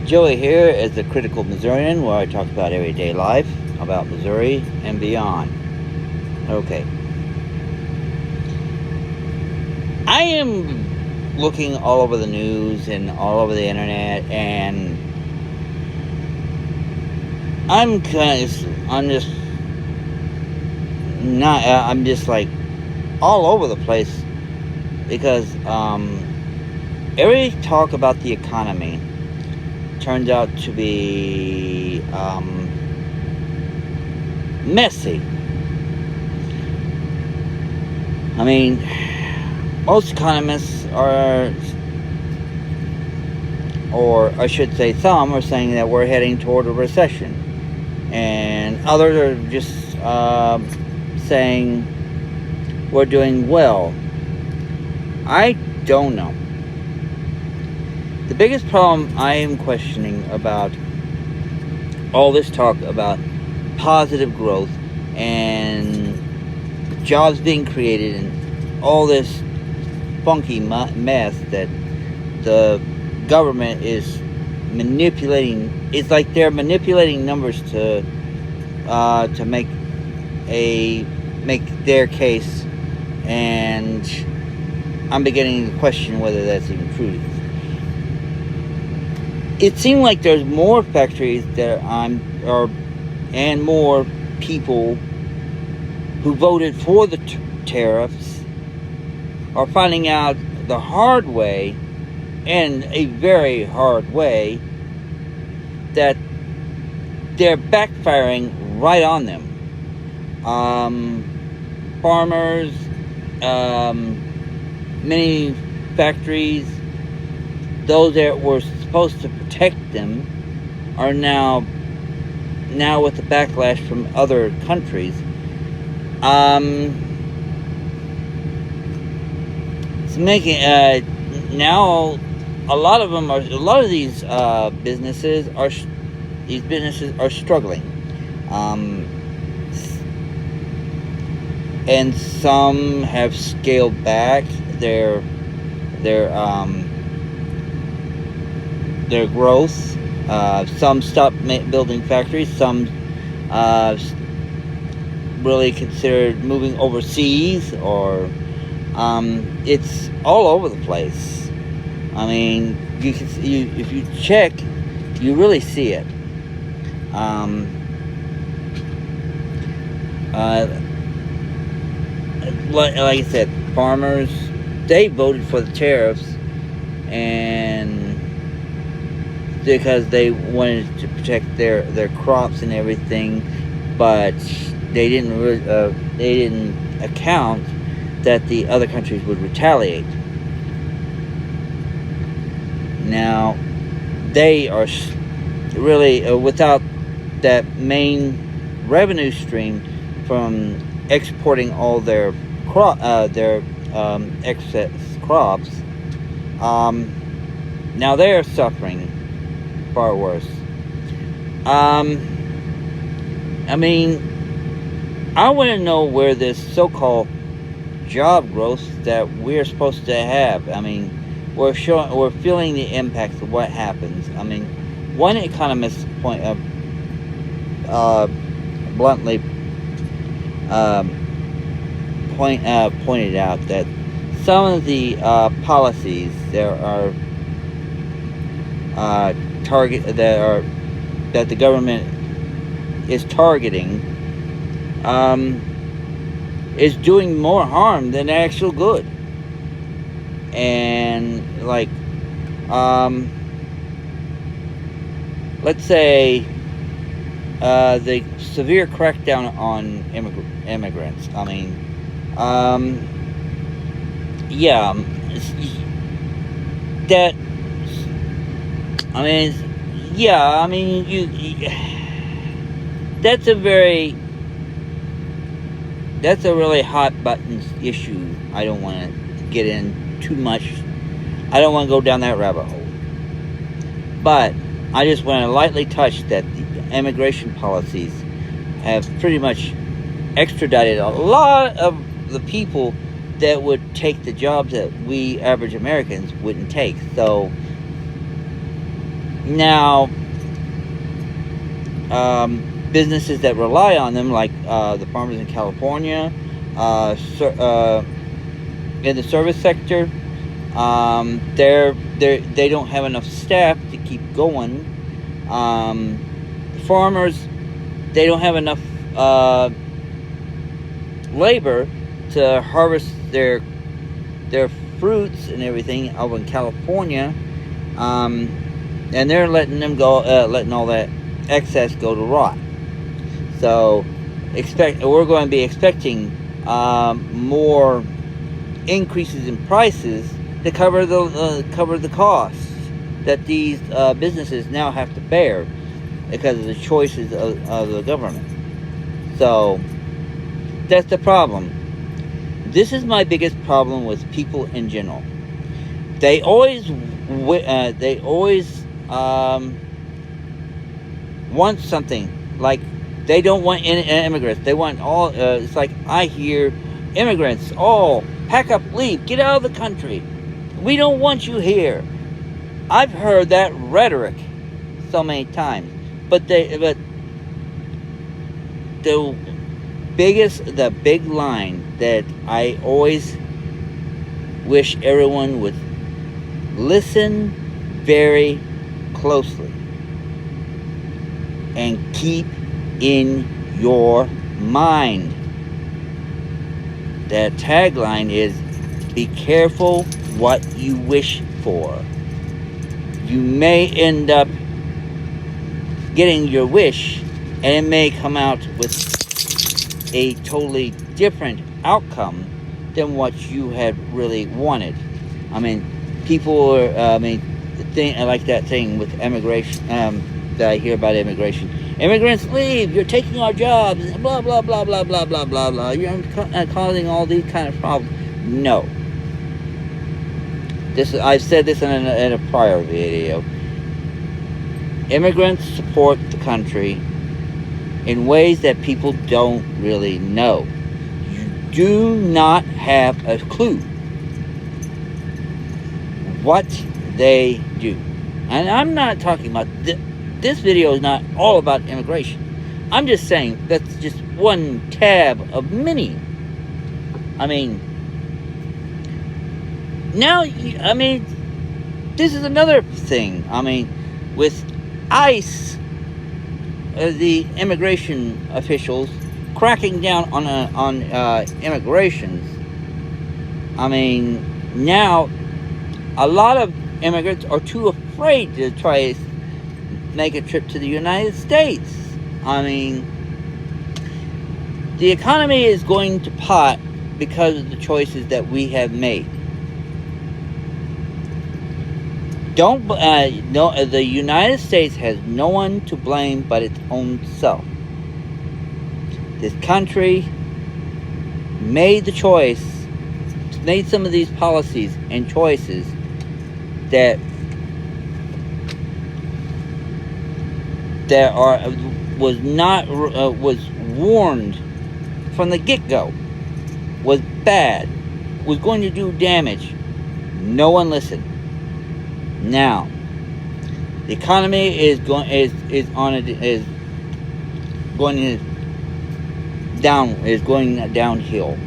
Joey here is the Critical Missourian, where I talk about everyday life, about Missouri and beyond. Okay. I am looking all over the news and all over the internet, and I'm just like all over the place because every talk about the economy turns out to be messy. I mean, most economists are, or I should say some, are saying that we're heading toward a recession. And others are just saying we're doing well. I don't know. The biggest problem I am questioning about all this talk about positive growth and jobs being created and all this funky mess that the government is manipulating. It's like they're manipulating numbers to make their case, and I'm beginning to question whether that's even true. It seems like there's more factories and more people who voted for the tariffs are finding out the hard way, and a very hard way, that they're backfiring right on them. Farmers, many factories, those that were supposed to protect them are now with the backlash from other countries. It's making now a lot of these businesses are struggling, and some have scaled back their growth. Some stopped building factories. Some really considered moving overseas, or it's all over the place. I mean, if you check, you really see it. Like I said, farmers, they voted for the tariffs, and because they wanted to protect their crops and everything, but they didn't account that the other countries would retaliate. Now, they are really without that main revenue stream from exporting all their excess crops. Now they're suffering far worse. I mean, I want to know where this so-called job growth that we're supposed to have. I mean, we're feeling the impacts of what happens. I mean, one economist bluntly pointed out that some of the policies there are that the government is targeting is doing more harm than actual good. And like let's say the severe crackdown on immigrants. I mean, yeah, that. I mean, yeah. I mean, you that's a really hot button issue. I don't want to get in too much. I don't want to go down that rabbit hole. But I just want to lightly touch that the immigration policies have pretty much extradited a lot of the people that would take the jobs that we average Americans wouldn't take. So, Now, businesses that rely on them, like the farmers in California, in the service sector, they don't have enough staff to keep going. Farmers, they don't have enough labor to harvest their fruits and everything over in California, and they're letting them go, letting all that excess go to rot. So, we're going to be expecting more increases in prices to cover the costs that these businesses now have to bear because of the choices of the government. So that's the problem. This is my biggest problem with people in general. They always want something. Like, they don't want immigrants. They want all. It's like I hear immigrants, all pack up, leave, get out of the country. We don't want you here. I've heard that rhetoric so many times, but the big line that I always wish everyone would listen very closely and keep in your mind. That tagline is, be careful what you wish for. You may end up getting your wish, and it may come out with a totally different outcome than what you had really wanted. I mean, people are, like that thing with immigration, that I hear about immigration. Immigrants leave, you're taking our jobs, blah, blah, blah, blah, blah, blah, blah, blah. You're causing all these kind of problems. No. I've said this in a prior video. Immigrants support the country in ways that people don't really know. You do not have a clue what they do. And I'm not talking about this video is not all about immigration. I'm just saying that's just one tab of many. I mean, now, this is another thing. I mean, with ICE, the immigration officials cracking down on immigrations. I mean, now a lot of immigrants are too afraid to try to make a trip to the United States. I mean, the economy is going to pot because of the choices that we have made. The United States has no one to blame but its own self. This country made the choice, made some of these policies and choices that was warned from the get-go, was bad, was going to do damage. No one listened. Now, the economy is going downhill.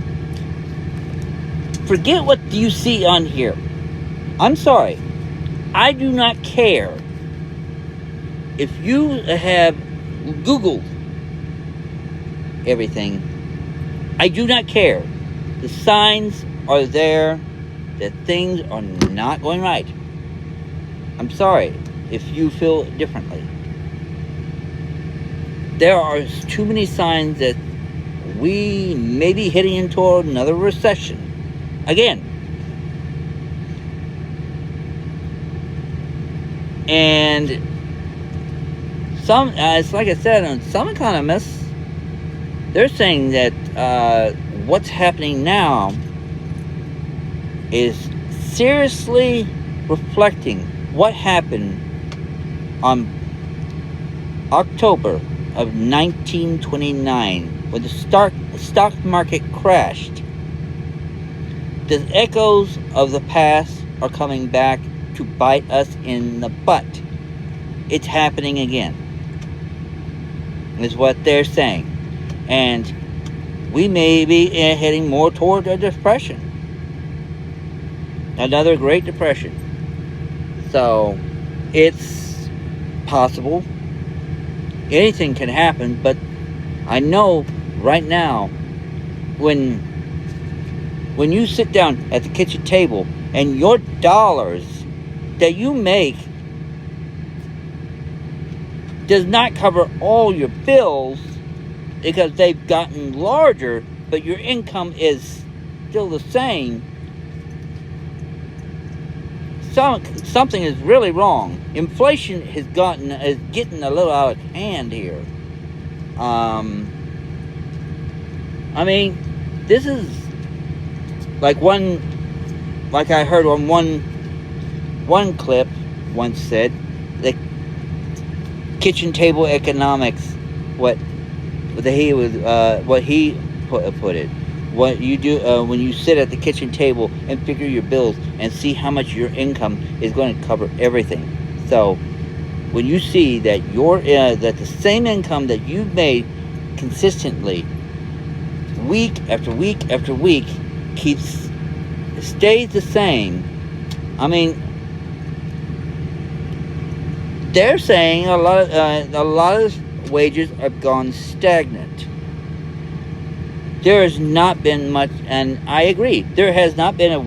Forget what you see on here. I'm sorry. I do not care if you have Googled everything. I do not care. The signs are there that things are not going right. I'm sorry if you feel differently. There are too many signs that we may be heading into another recession again. And it's like I said, some economists, they're saying that what's happening now is seriously reflecting what happened on October of 1929 when the stock market crashed. The echoes of the past are coming back to bite us in the butt. it's happening again, is what they're saying. And we may be heading more toward a depression, another Great Depression. So it's possible. Anything can happen, but I know right now when you sit down at the kitchen table and your dollars that you make does not cover all your bills because they've gotten larger, but your income is still the same, something is really wrong. Inflation is getting a little out of hand here. I mean, this is like I heard on one clip once said, the kitchen table economics, what he put it. What you do when you sit at the kitchen table and figure your bills and see how much your income is going to cover everything. So when you see that that the same income that you've made consistently, week after week after week, stays the same. I mean, they're saying a lot of wages have gone stagnant. There has not been much, and I agree, there has not been a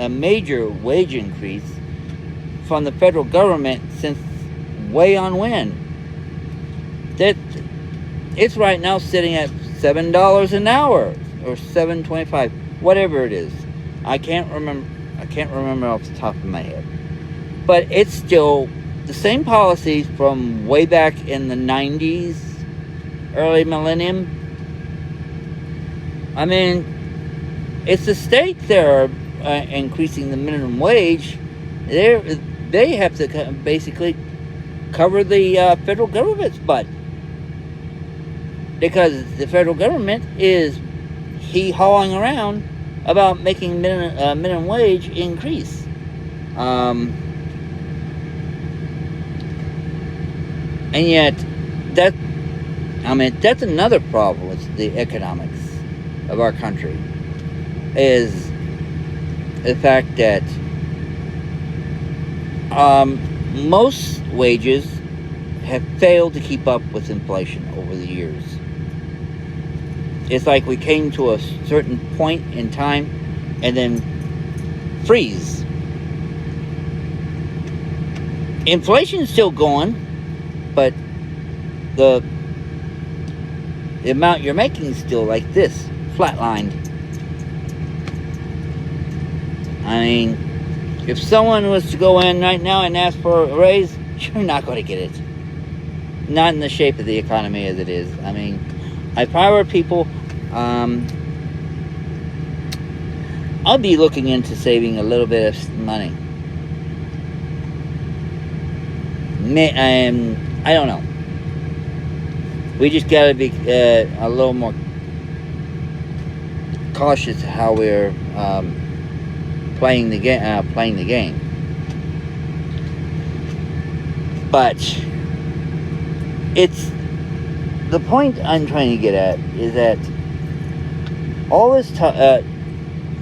major wage increase from the federal government since way on when. That it's right now sitting at $7 an hour or $7.25, whatever it is. I can't remember off the top of my head. But it's still the same policies from way back in the 90s, early millennium. I mean, it's the states that are increasing the minimum wage. They have to basically cover the federal government's butt, because the federal government is hawing around about making minimum wage increase. And yet, that's another problem with the economics of our country, is the fact that most wages have failed to keep up with inflation over the years. It's like we came to a certain point in time and then freeze. Inflation's still going, but the amount you're making is still like this, flatlined. I mean, if someone was to go in right now and ask for a raise, you're not going to get it. Not in the shape of the economy as it is. I mean, if I were people, I'll be looking into saving a little bit of money. I don't know. We just got to be a little more cautious how we're playing the game. But it's the point I'm trying to get at is that all this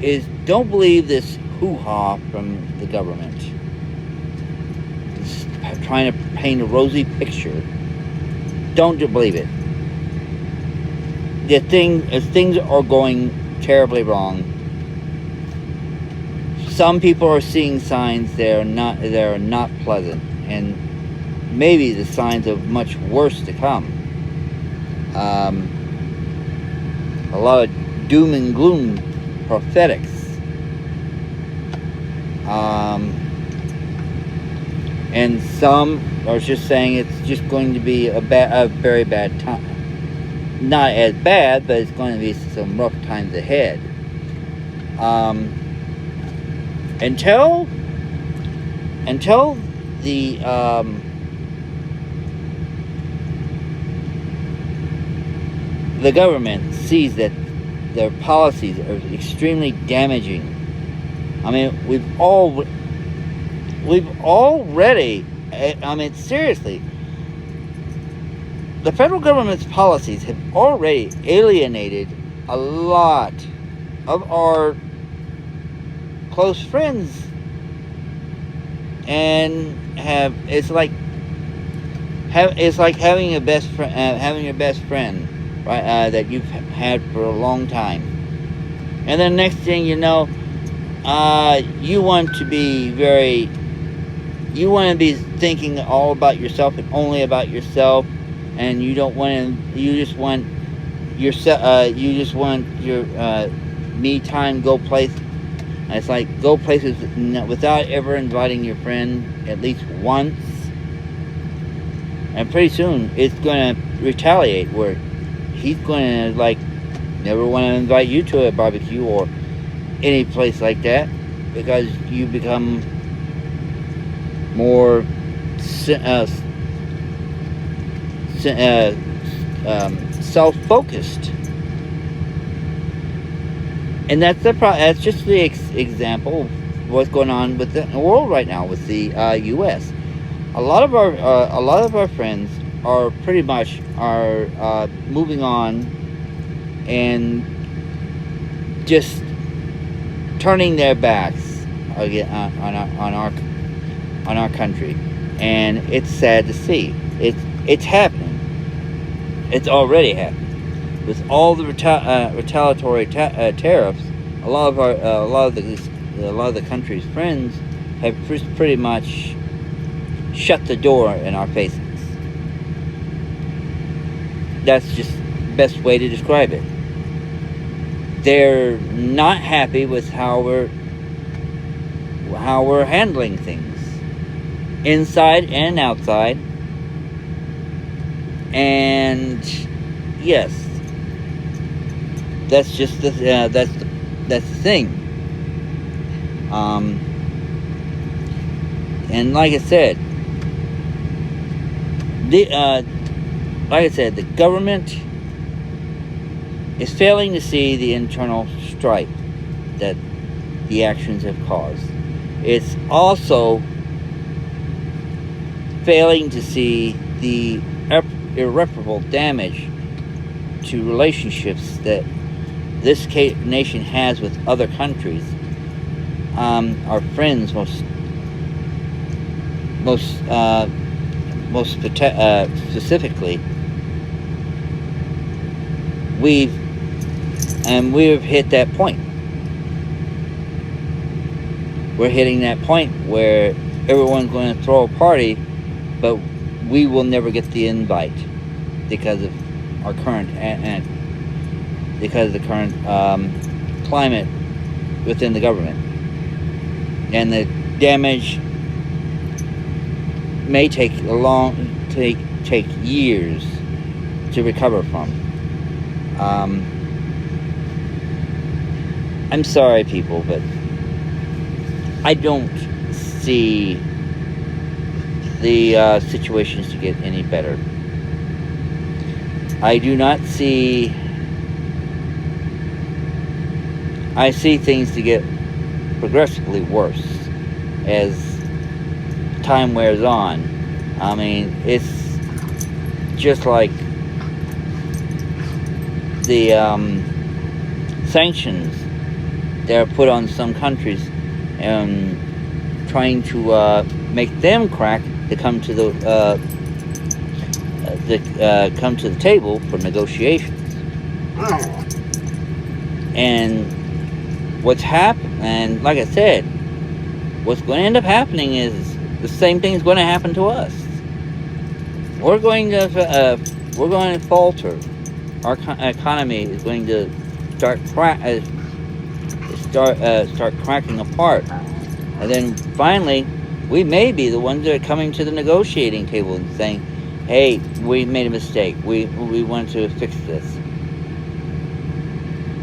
is, don't believe this hoo-ha from the government. It's trying to paint a rosy picture. Don't believe it. Things are going terribly wrong. Some people are seeing signs that are not pleasant, and maybe the signs of much worse to come. A lot of doom and gloom prophetics. And some are just saying it's just going to be a very bad time. Not as bad, but it's going to be some rough times ahead. Until the government sees that their policies are extremely damaging. I mean, we've already I mean, seriously, the federal government's policies have already alienated a lot of our close friends, and have it's like having a best friend, having your best friend, right? That you've had for a long time, and then next thing you know, you want to be you want to be thinking all about yourself and only about yourself, and you don't want to. You just want yourself. You just want your me time. Go place. It's like go places without ever inviting your friend at least once, and pretty soon it's going to retaliate. Where he's going to like never want to invite you to a barbecue or any place like that because you become more self-focused, and that's just the example of what's going on with the world right now with the U.S. A lot of our friends are pretty much moving on and just turning their backs again on our country, and it's sad to see. It's happening. It's already happening with all the retaliatory tariffs. A lot of the country's friends have pretty much shut the door in our faces. That's just the best way to describe it. They're not happy with how we're handling things, inside and outside. And yes, that's just that's the thing. And like I said, the government is failing to see the internal strife that the actions have caused. It's also failing to see the irreparable damage to relationships that this nation has with other countries. Our friends, most specifically, we've hit that point. We're hitting that point where everyone's going to throw a party, but we will never get the invite because of our current because of the current climate within the government, and the damage may take years to recover from. I'm sorry, people, but I don't see the situations to get any better. I do not see. I see things to get progressively worse as time wears on. I mean, it's just like the sanctions that are put on some countries and trying to make them crack to come to the table for negotiations. And what's happened, and like I said, what's going to end up happening is the same thing is going to happen to us. We're going to falter. Our economy is going to start cracking apart, and then finally, we may be the ones that are coming to the negotiating table and saying, "Hey, we made a mistake. We want to fix this."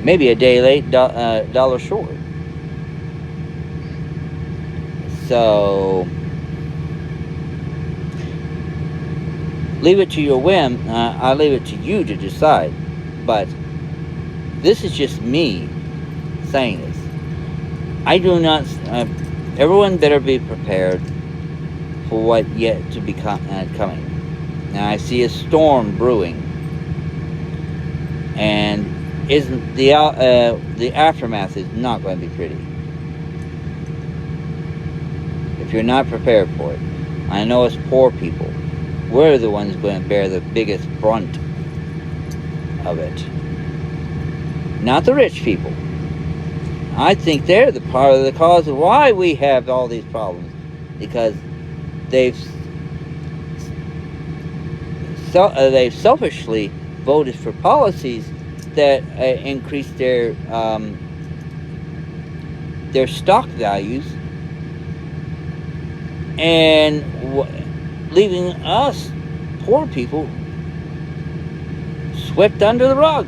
Maybe a day late, dollar short. So leave it to your whim. I leave it to you to decide. But this is just me saying this. I do not. Everyone better be prepared for what yet to be coming. Now I see a storm brewing, and isn't the aftermath is not going to be pretty if you're not prepared for it. I know as poor people, we're the ones going to bear the biggest brunt of it, not the rich people. I think they're the part of the cause of why we have all these problems, because they've selfishly voted for policies that increase their stock values, and leaving us poor people swept under the rug.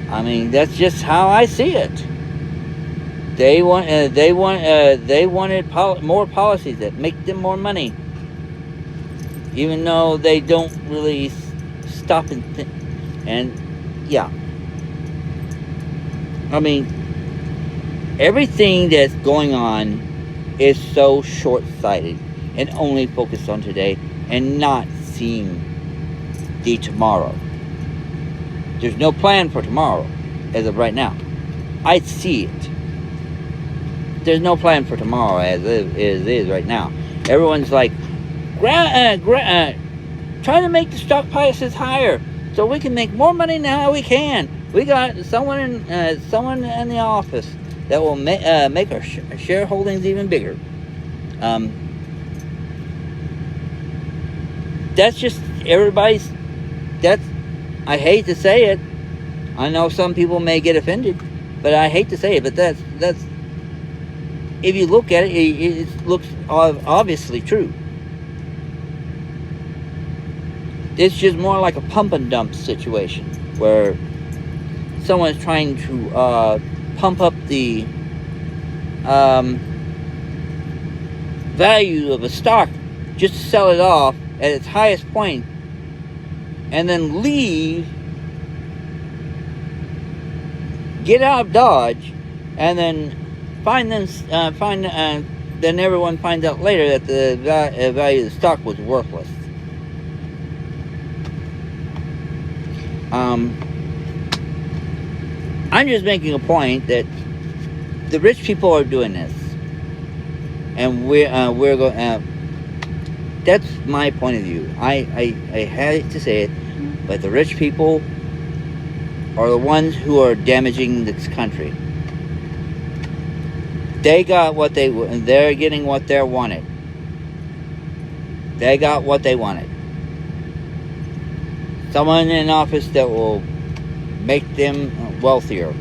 I mean, that's just how I see it. They wanted more policies that make them more money, even though they don't really stop and think. And yeah, I mean, everything that's going on is so short-sighted and only focused on today and not seeing the tomorrow. There's no plan for tomorrow as of right now. I see it. There's no plan for tomorrow as it is right now. Everyone's like, trying to make the stock prices higher so we can make more money now we can. We got someone in the office that will make our shareholdings even bigger. That's just everybody's. I hate to say it. I know some people may get offended, but I hate to say it. But that's if you look at it, it looks obviously true. It's just more like a pump and dump situation where someone's trying to pump up the value of a stock just to sell it off at its highest point, and then leave, get out of Dodge, and then then everyone finds out later that the value of the stock was worthless. I'm just making a point that the rich people are doing this, and we're going. That's my point of view. I hate to say it, but the rich people are the ones who are damaging this country. They got what they're getting what they wanted. They got what they wanted. Someone in office that will make them wealthier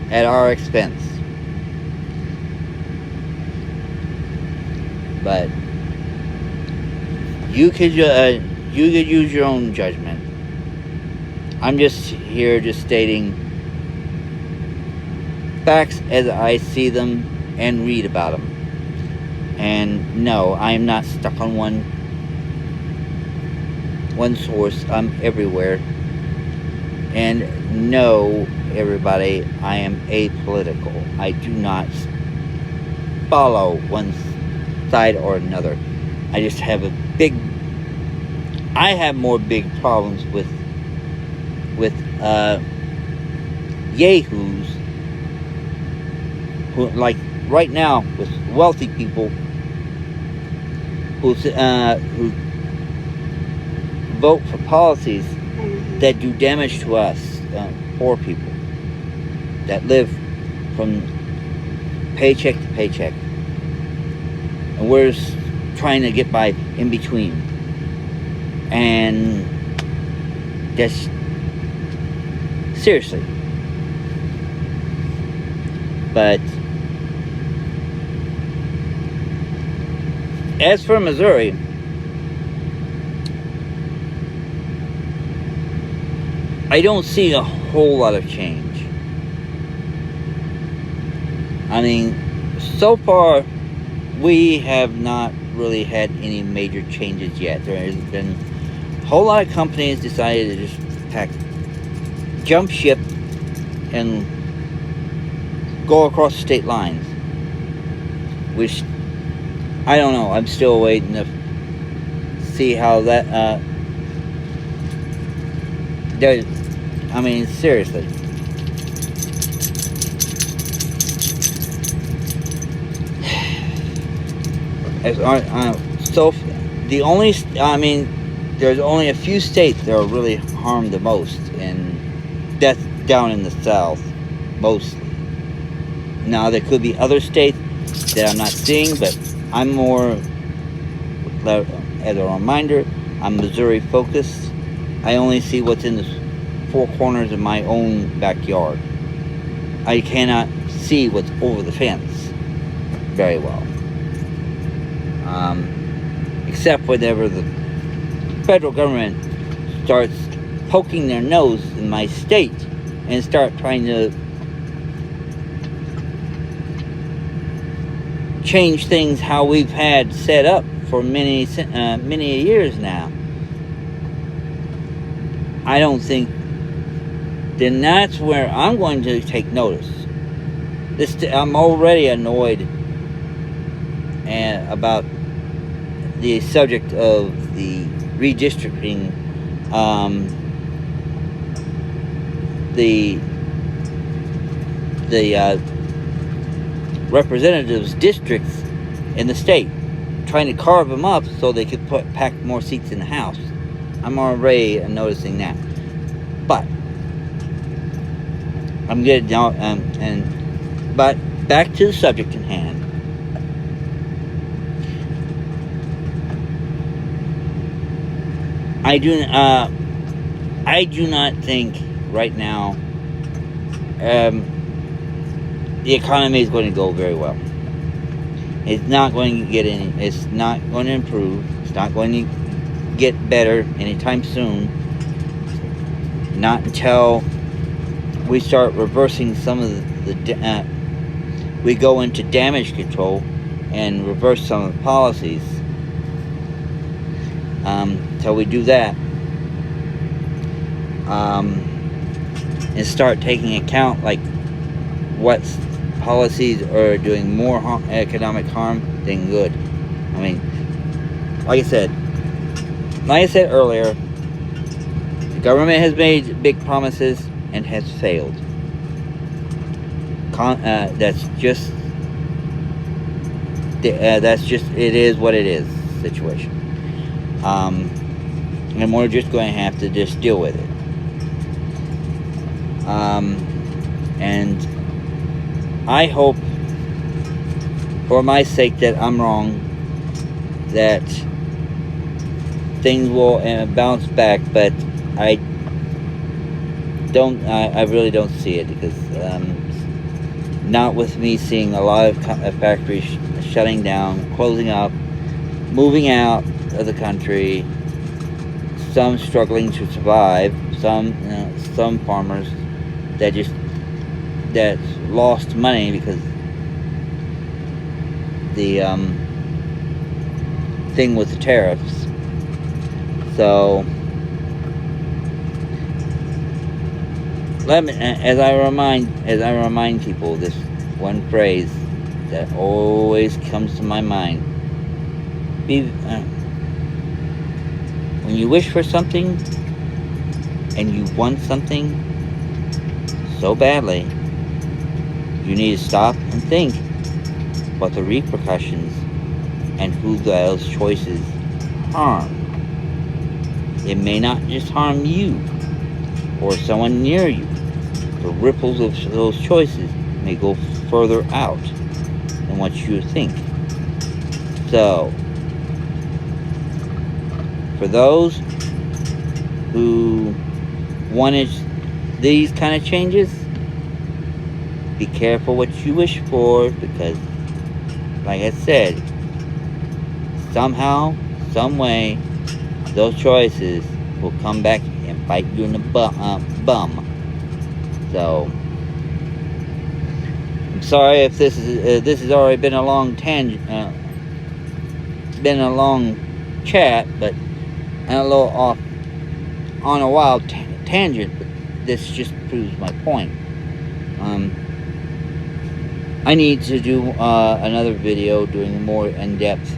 at our expense. But you could use your own judgment. I'm just here stating facts as I see them and read about them. And no, I am not stuck on one source. I'm everywhere. And no, everybody, I am apolitical. I do not follow one side or another. I just have more big problems with yahoos who, like right now, with wealthy people who vote for policies that do damage to us, poor people that live from paycheck to paycheck, and we're just trying to get by in between. And that's seriously. But as for Missouri, I don't see a whole lot of change. I mean, so far we have not really had any major changes yet. There has been a whole lot of companies decided to just jump ship and go across state lines, which I don't know. I'm still waiting to see how that does. I mean, seriously. As so, the only, I mean, there's only a few states that are really harmed the most, and that's down in the South, mostly. Now, there could be other states that I'm not seeing, but I'm more, as a reminder, I'm Missouri focused. I only see what's in the four corners of my own backyard. I cannot see what's over the fence very well. Except whenever the federal government starts poking their nose in my state and start trying to change things how we've had set up for many years now. I don't think. Then that's where I'm going to take notice. I'm already annoyed about the subject of the redistricting, the representatives' districts in the state, trying to carve them up so they could pack more seats in the House. I'm already noticing that. But I'm getting down, but back to the subject in hand. I do not think right now the economy is going to go very well. It's not going to get any. It's not going to improve. It's not going to get better anytime soon. Not until we start reversing some of we go into damage control and reverse some of the policies. Till we do that, and start taking account like what policies are doing more economic harm than good. I mean, like I said earlier, the government has made big promises and has failed. That's just it is what it is situation. And we're just going to have to just deal with it. And I hope, for my sake, that I'm wrong, that things will bounce back, but I really don't see it, because not with me seeing a lot of factories shutting down, closing up, moving out of the country, some struggling to survive, some farmers that lost money because the thing with the tariffs. So as I remind people, this one phrase that always comes to my mind: when you wish for something and you want something so badly, you need to stop and think about the repercussions and who those choices harm. It may not just harm you or someone near you. The ripples of those choices may go further out than what you think. So, for those who wanted these kind of changes, be careful what you wish for, because, like I said, somehow, some way, those choices will come back and bite you in the bum. So, I'm sorry if this has already been a long chat, but I'm a little off on a wild tangent, but this just proves my point. I need to do another video doing more in-depth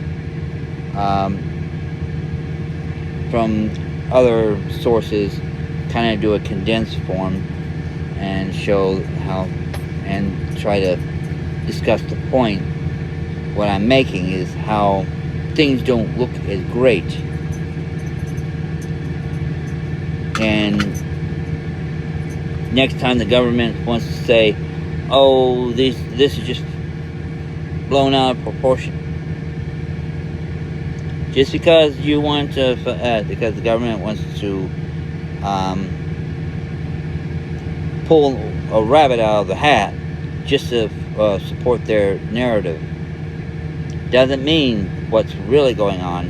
from other sources, kind of do a condensed form and show how, and try to discuss the point. What I'm making is how things don't look as great, and next time the government wants to say, oh, this is just blown out of proportion, just because you want to, because the government wants to pull a rabbit out of the hat just to support their narrative, doesn't mean what's really going on.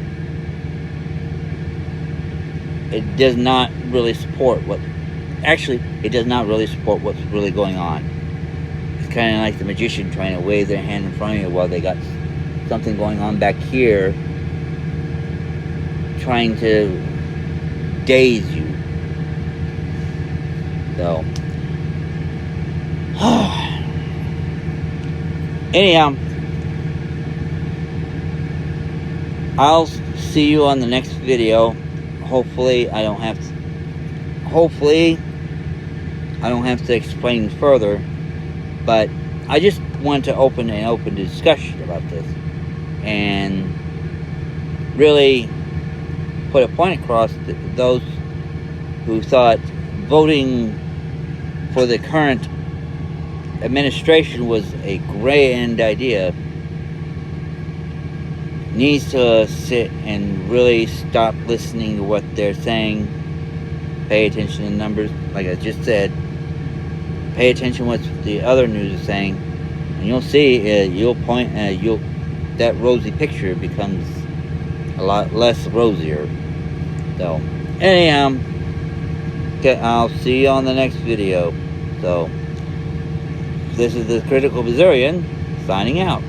It does not really support what, actually, it does not really support what's really going on. It's kind of like the magician trying to wave their hand in front of you while they got something going on back here, trying to daze you. So, anyhow, I'll see you on the next video. Hopefully I don't have to explain further, but I just want to open an open discussion about this and really put a point across that those who thought voting for the current administration was a grand idea needs to sit and really stop listening to what they're saying. Pay attention to the numbers, like I just said. Pay attention to what the other news is saying, and you'll see. That rosy picture becomes a lot less rosier. So, anyhow, okay, I'll see you on the next video. So, this is the Critical Missourian signing out.